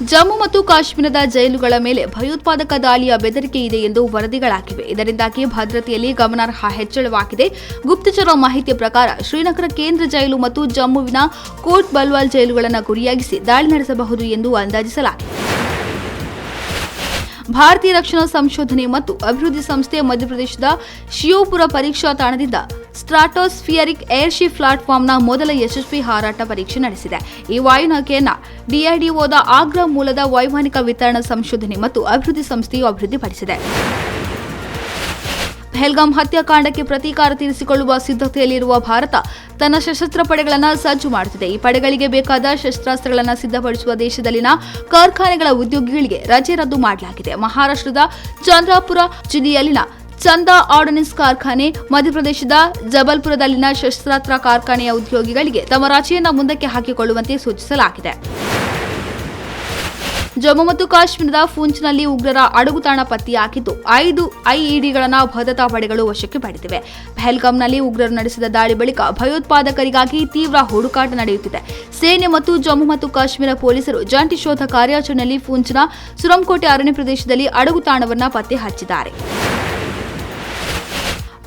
ಜಮ್ಮು ಮತ್ತು ಕಾಶ್ಮೀರದ ಜೈಲುಗಳ ಮೇಲೆ ಭಯೋತ್ಪಾದಕ ದಾಳಿಯ ಬೆದರಿಕೆ ಇದೆ ಎಂದು ವರದಿಗಳಾಗಿವೆ. ಇದರಿಂದಾಗಿ ಭದ್ರತೆಯಲ್ಲಿ ಗಮನಾರ್ಹ ಹೆಚ್ಚಳವಾಗಿದೆ. ಗುಪ್ತಚರ ಮಾಹಿತಿಯ ಪ್ರಕಾರ ಶ್ರೀನಗರ ಕೇಂದ್ರ ಜೈಲು ಮತ್ತು ಜಮ್ಮುವಿನ ಕೋಟ್ ಬಲ್ವಾಲ್ ಜೈಲುಗಳನ್ನು ಗುರಿಯಾಗಿಸಿ ದಾಳಿ ನಡೆಸಬಹುದು ಎಂದು ಅಂದಾಜಿಸಲಾಗಿದೆ. ಭಾರತೀಯ ರಕ್ಷಣಾ ಸಂಶೋಧನೆ ಮತ್ತು ಅಭಿವೃದ್ಧಿ ಸಂಸ್ಥೆ ಮಧ್ಯಪ್ರದೇಶದ ಶಿಯೋಪುರ ಪರೀಕ್ಷಾ ತಾಣದಿಂದ ಸ್ಟ್ರಾಟೋಸ್ಫಿಯರಿಕ್ ಏರ್ಶಿಪ್ ಪ್ಲಾಟ್ಫಾರ್ಮ್ನ ಮೊದಲ ಯಶಸ್ವಿ ಹಾರಾಟ ಪರೀಕ್ಷೆ ನಡೆಸಿದೆ. ಈ ವಾಯುನೌಕೆಯನ್ನು ಡಿಆರ್ಡಿಒದ ಆಗ್ರಾ ಮೂಲದ ವೈಮಾನಿಕ ವಿತರಣಾ ಸಂಶೋಧನೆ ಮತ್ತು ಅಭಿವೃದ್ಧಿ ಸಂಸ್ಥೆಯು ಅಭಿವೃದ್ಧಿಪಡಿಸಿದೆ. ಪಹಲ್ಗಾಮ್ ಹತ್ಯಾಕಾಂಡಕ್ಕೆ ಪ್ರತೀಕಾರ ತೀರಿಸಿಕೊಳ್ಳುವ ಸಿದ್ಧತೆಯಲ್ಲಿರುವ ಭಾರತ ತನ್ನ ಸಶಸ್ತ್ರ ಪಡೆಗಳನ್ನು ಸಜ್ಜು ಮಾಡುತ್ತಿದೆ. ಈ ಪಡೆಗಳಿಗೆ ಬೇಕಾದ ಶಸ್ತ್ರಾಸ್ತ್ರಗಳನ್ನು ಸಿದ್ಧಪಡಿಸುವ ದೇಶದಲ್ಲಿನ ಕಾರ್ಖಾನೆಗಳ ಉದ್ಯೋಗಿಗಳಿಗೆ ರಜೆ ರದ್ದು ಮಾಡಲಾಗಿದೆ. ಮಹಾರಾಷ್ಟ್ರದ ಚಂದ್ರಾಪುರ ಜಿಲ್ಲೆಯಲ್ಲಿನ ಚಂದಾ ಆರ್ಡಿನೆನ್ಸ್ ಕಾರ್ಖಾನೆ, ಮಧ್ಯಪ್ರದೇಶದ ಜಬಲ್ಪುರದಲ್ಲಿನ ಶಸ್ತ್ರಾಸ್ತ್ರ ಕಾರ್ಖಾನೆಯ ಉದ್ಯೋಗಿಗಳಿಗೆ ತಮ್ಮ ರಜೆಯನ್ನು ಮುಂದಕ್ಕೆ ಹಾಕಿಕೊಳ್ಳುವಂತೆ ಸೂಚಿಸಲಾಗಿದೆ. ಜಮ್ಮು ಮತ್ತು ಕಾಶ್ಮೀರದ ಪೂಂಚ್ನಲ್ಲಿ ಉಗ್ರರ ಅಡಗುತಾಣ ಪತ್ತೆಯಾಗಿದ್ದು 5 ಐಇಡಿಗಳನ್ನು ಭದ್ರತಾ ಪಡೆಗಳು ವಶಕ್ಕೆ ಪಡೆದಿವೆ. ಪಹಲ್ಗಾಮ್ನಲ್ಲಿ ಉಗ್ರರು ನಡೆಸಿದ ದಾಳಿ ಬಳಿಕ ಭಯೋತ್ಪಾದಕರಿಗಾಗಿ ತೀವ್ರ ಹುಡುಕಾಟ ನಡೆಯುತ್ತಿದೆ. ಸೇನೆ ಮತ್ತು ಜಮ್ಮು ಮತ್ತು ಕಾಶ್ಮೀರ ಪೊಲೀಸರು ಜಂಟಿ ಶೋಧ ಕಾರ್ಯಾಚರಣೆಯಲ್ಲಿ ಪೂಂಚ್ನ ಸುರಂಕೋಟೆ ಅರಣ್ಯ ಪ್ರದೇಶದಲ್ಲಿ ಅಡಗುತಾಣವನ್ನು ಪತ್ತೆ ಹಚ್ಚಿದ್ದಾರೆ.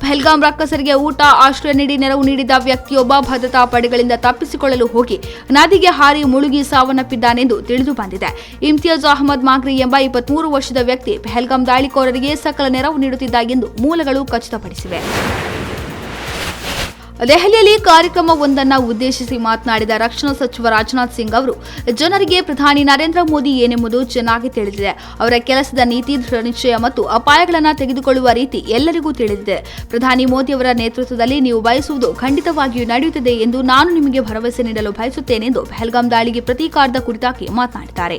ಪಹಲ್ಗಾಮ್ ರಕ್ಕಸರಿಗೆ ಊಟ, ಆಶ್ರಯ ನೀಡಿ ನೆರವು ನೀಡಿದ ವ್ಯಕ್ತಿಯೊಬ್ಬ ಭದ್ರತಾ ಪಡೆಗಳಿಂದ ತಪ್ಪಿಸಿಕೊಳ್ಳಲು ಹೋಗಿ ನದಿಗೆ ಹಾರಿ ಮುಳುಗಿ ಸಾವನ್ನಪ್ಪಿದ್ದಾನೆಂದು ತಿಳಿದು ಬಂದಿದೆ. ಇಮ್ತಿಯಾಜ್ ಅಹಮದ್ ಮಾಗ್ರಿ ಎಂಬ 23 ವರ್ಷದ ವ್ಯಕ್ತಿ ಪಹಲ್ಗಾಮ್ ದಾಳಿಕೋರರಿಗೆ ಸಕಲ ನೆರವು ನೀಡುತ್ತಿದ್ದ ಎಂದು ಮೂಲಗಳು ಖಚಿತಪಡಿಸಿವೆ. ದೆಹಲಿಯಲ್ಲಿ ಕಾರ್ಯಕ್ರಮವೊಂದನ್ನು ಉದ್ದೇಶಿಸಿ ಮಾತನಾಡಿದ ರಕ್ಷಣಾ ಸಚಿವ ರಾಜನಾಥ್ ಸಿಂಗ್ ಅವರು, ಜನರಿಗೆ ಪ್ರಧಾನಿ ನರೇಂದ್ರ ಮೋದಿ ಏನೆಂಬುದು ಚೆನ್ನಾಗಿ ತಿಳಿದಿದೆ. ಅವರ ಕೆಲಸದ ನೀತಿ, ದೃಢನಿಶ್ಚಯ ಮತ್ತು ಅಪಾಯಗಳನ್ನು ತೆಗೆದುಕೊಳ್ಳುವ ರೀತಿ ಎಲ್ಲರಿಗೂ ತಿಳಿದಿದೆ. ಪ್ರಧಾನಿ ಮೋದಿ ಅವರ ನೇತೃತ್ವದಲ್ಲಿ ನೀವು ಬಯಸುವುದು ಖಂಡಿತವಾಗಿಯೂ ನಡೆಯುತ್ತದೆ ಎಂದು ನಾನು ನಿಮಗೆ ಭರವಸೆ ನೀಡಲು ಬಯಸುತ್ತೇನೆ ಎಂದು ಪಹಲ್ಗಾಮ್ ದಾಳಿಗೆ ಪ್ರತೀಕಾರದ ಕುರಿತಾಗಿ ಮಾತನಾಡಿದ್ದಾರೆ.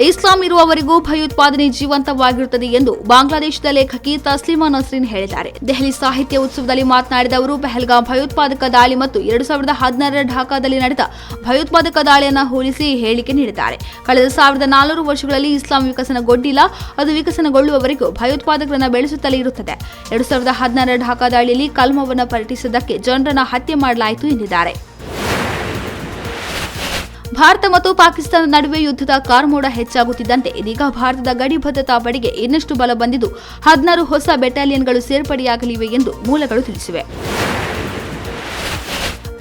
ಇಸ್ಲಾಂ ಇರುವವರೆಗೂ ಭಯೋತ್ಪಾದನೆ ಜೀವಂತವಾಗಿರುತ್ತದೆ ಎಂದು ಬಾಂಗ್ಲಾದೇಶದ ಲೇಖಕಿ ತಸ್ಲಿಮಾ ನಸ್ರೀನ್ ಹೇಳಿದ್ದಾರೆ. ದೆಹಲಿ ಸಾಹಿತ್ಯ ಉತ್ಸವದಲ್ಲಿ ಮಾತನಾಡಿದ ಅವರು, ಪಹಲ್ಗಾಮ್ ಭಯೋತ್ಪಾದಕ ದಾಳಿ ಮತ್ತು 2016ರ ಢಾಕಾದಲ್ಲಿ ನಡೆದ ಭಯೋತ್ಪಾದಕ ದಾಳಿಯನ್ನು ಹೋಲಿಸಿ ಹೇಳಿಕೆ ನೀಡಿದ್ದಾರೆ. ಕಳೆದ 1400 ವರ್ಷಗಳಲ್ಲಿ ಇಸ್ಲಾಂ ವಿಕಸನಗೊಂಡಿಲ್ಲ, ಅದು ವಿಕಸನಗೊಳ್ಳುವವರೆಗೂ ಭಯೋತ್ಪಾದಕರನ್ನು ಬೆಳೆಸುತ್ತಲೇ ಇರುತ್ತದೆ. 2016ರ ಢಾಕಾ ದಾಳಿಯಲ್ಲಿ ಕಲ್ಮವನ್ನು ಪಠಿಸಿದ್ದಕ್ಕೆ ಜನರನ್ನು ಹತ್ಯೆ ಮಾಡಲಾಯಿತು ಎಂದಿದ್ದಾರೆ. ಭಾರತ ಮತ್ತು ಪಾಕಿಸ್ತಾನದ ನಡುವೆ ಯುದ್ಧದ ಕಾರ್ಮೋಡ ಹೆಚ್ಚಾಗುತ್ತಿದ್ದಂತೆ ಇದೀಗ ಭಾರತದ ಗಡಿ ಭದ್ರತಾ ಪಡೆಗೆ ಇನ್ನಷ್ಟು ಬಲ ಬಂದಿದ್ದು 16 ಹೊಸ ಬೆಟಾಲಿಯನ್ಗಳು ಸೇರ್ಪಡೆಯಾಗಲಿವೆ ಎಂದು ಮೂಲಗಳು ತಿಳಿಸಿವೆ.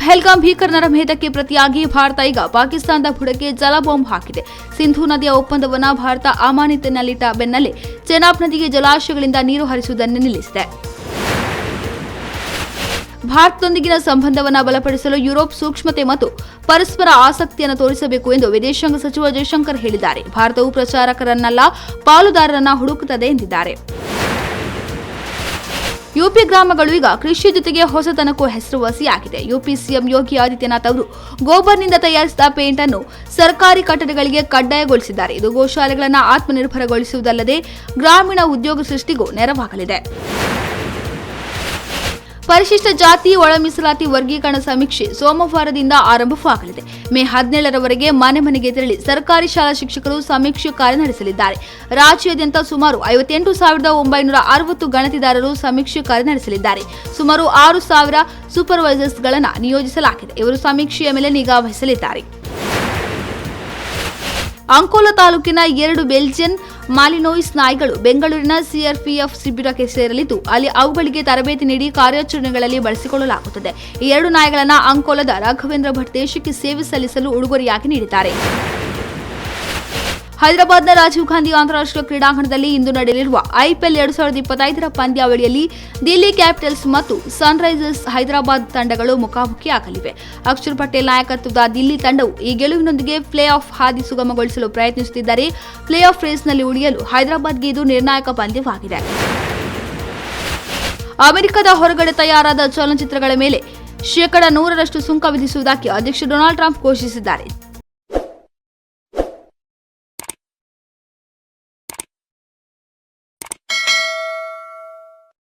ಪಹಲ್ಗಾಮ್ ಭೀಕರರ ಭೇದಕ್ಕೆ ಪ್ರತಿಯಾಗಿ ಭಾರತ ಈಗ ಪಾಕಿಸ್ತಾನದ ಬುಡಕ್ಕೆ ಜಲಬಾಂಬ್ ಹಾಕಿದೆ. ಸಿಂಧೂ ನದಿಯ ಒಪ್ಪಂದವನ್ನು ಭಾರತ ಅಮಾನತಿನಲ್ಲಿಟ್ಟ ಬೆನ್ನಲ್ಲೇ ಚೆನಾಬ್ ನದಿಗೆ ಜಲಾಶಯಗಳಿಂದ ನೀರು ಹರಿಸುವುದನ್ನು ನಿಲ್ಲಿಸಿದೆ. ಭಾರತದೊಂದಿಗಿನ ಸಂಬಂಧವನ್ನು ಬಲಪಡಿಸಲು ಯುರೋಪ್ ಸೂಕ್ಷ್ಮತೆ ಮತ್ತು ಪರಸ್ಪರ ಆಸಕ್ತಿಯನ್ನು ತೋರಿಸಬೇಕು ಎಂದು ವಿದೇಶಾಂಗ ಸಚಿವ ಜಯಶಂಕರ್ ಹೇಳಿದ್ದಾರೆ. ಭಾರತವು ಪ್ರಚಾರಕರನ್ನಲ್ಲ, ಪಾಲುದಾರರನ್ನ ಹುಡುಕುತ್ತದೆ ಎಂದಿದ್ದಾರೆ. ಯುಪಿ ಗ್ರಾಮಗಳು ಈಗ ಕೃಷಿ ಜೊತೆಗೆ ಹೊಸತನಕ್ಕೂ ಹೆಸರುವಾಸಿಯಾಗಿದೆ. ಯುಪಿ ಸಿಎಂ ಯೋಗಿ ಆದಿತ್ಯನಾಥ್ ಅವರು ಗೋಬರ್ನಿಂದ ತಯಾರಿಸಿದ ಪೇಂಟ್ ಅನ್ನು ಸರ್ಕಾರಿ ಕಟ್ಟಡಗಳಿಗೆ ಕಡ್ಡಾಯಗೊಳಿಸಿದ್ದಾರೆ. ಇದು ಗೋಶಾಲೆಗಳನ್ನು ಆತ್ಮನಿರ್ಭರಗೊಳಿಸುವುದಲ್ಲದೆ ಗ್ರಾಮೀಣ ಉದ್ಯೋಗ ಸೃಷ್ಟಿಗೂ ನೆರವಾಗಲಿದೆ. ಪರಿಶಿಷ್ಟ ಜಾತಿ ಒಳ ಮೀಸಲಾತಿ ವರ್ಗೀಕರಣ ಸಮೀಕ್ಷೆ ಸೋಮವಾರದಿಂದ ಆರಂಭವಾಗಲಿದೆ. ಮೇ 17ರವರೆಗೆ ಮನೆ ಮನೆಗೆ ತೆರಳಿ ಸರ್ಕಾರಿ ಶಾಲಾ ಶಿಕ್ಷಕರು ಸಮೀಕ್ಷೆ ಕಾರ್ಯ ನಡೆಸಲಿದ್ದಾರೆ. ರಾಜ್ಯಾದ್ಯಂತ ಸುಮಾರು 58,960 ಗಣತಿದಾರರು ಸಮೀಕ್ಷೆ ಕಾರ್ಯ ನಡೆಸಲಿದ್ದಾರೆ. ಸುಮಾರು 6,000 ಸೂಪರ್ವೈಸರ್ಸ್ಗಳನ್ನು ನಿಯೋಜಿಸಲಾಗಿದೆ. ಇವರು ಸಮೀಕ್ಷೆಯ ಮೇಲೆ ನಿಗಾ ವಹಿಸಲಿದ್ದಾರೆ. ಅಂಕೋಲಾ ತಾಲೂಕಿನ 2 ಬೆಲ್ಜಿಯನ್ ಮಾಲಿನೋಯಿಸ್ ನಾಯಿಗಳು ಬೆಂಗಳೂರಿನ ಸಿಆರ್ಪಿಎಫ್ ಶಿಬಿರಕ್ಕೆ ಸೇರಲಿದ್ದು, ಅಲ್ಲಿ ಅವುಗಳಿಗೆ ತರಬೇತಿ ನೀಡಿ ಕಾರ್ಯಾಚರಣೆಗಳಲ್ಲಿ ಬಳಸಿಕೊಳ್ಳಲಾಗುತ್ತದೆ. ಈ 2 ನಾಯಿಗಳನ್ನು ಅಂಕೋಲಾದ ರಾಘವೇಂದ್ರ ಭಟ್ ದೇಶಕ್ಕೆ ಸೇವೆ ಸಲ್ಲಿಸಲು ಉಡುಗೊರೆಯಾಗಿ ನೀಡಿದ್ದಾರೆ. ಹೈದರಾಬಾದ್ನ ರಾಜೀವ್ ಗಾಂಧಿ ಅಂತಾರಾಷ್ಟ್ರೀಯ ಕ್ರೀಡಾಂಗಣದಲ್ಲಿ ಇಂದು ನಡೆಯಲಿರುವ ಐಪಿಎಲ್ 2025ರ ಪಂದ್ಯಾವಳಿಯಲ್ಲಿ ದಿಲ್ಲಿ ಕ್ಯಾಪಿಟಲ್ಸ್ ಮತ್ತು ಸನ್ರೈಸರ್ಸ್ ಹೈದರಾಬಾದ್ ತಂಡಗಳು ಮುಖಾಮುಖಿಯಾಗಲಿವೆ. ಅಕ್ಷರ್ ಪಟೇಲ್ ನಾಯಕತ್ವದ ದಿಲ್ಲಿ ತಂಡವು ಈ ಗೆಲುವಿನೊಂದಿಗೆ ಪ್ಲೇ ಆಫ್ ಹಾದಿ ಸುಗಮಗೊಳಿಸಲು ಪ್ರಯತ್ನಿಸುತ್ತಿದ್ದರೆ, ಪ್ಲೇ ಆಫ್ ರೇಸ್ನಲ್ಲಿ ಉಳಿಯಲು ಹೈದರಾಬಾದ್ಗೆ ಇದು ನಿರ್ಣಾಯಕ ಪಂದ್ಯವಾಗಿದೆ. ಅಮೆರಿಕದ ಹೊರಗಡೆ ತಯಾರಾದ ಚಲನಚಿತ್ರಗಳ ಮೇಲೆ 100% ಸುಂಕ ವಿಧಿಸುವುದಾಗಿ ಅಧ್ಯಕ್ಷ ಡೊನಾಲ್ಡ್ ಟ್ರಂಪ್ ಘೋಷಿಸಿದ್ದಾರೆ.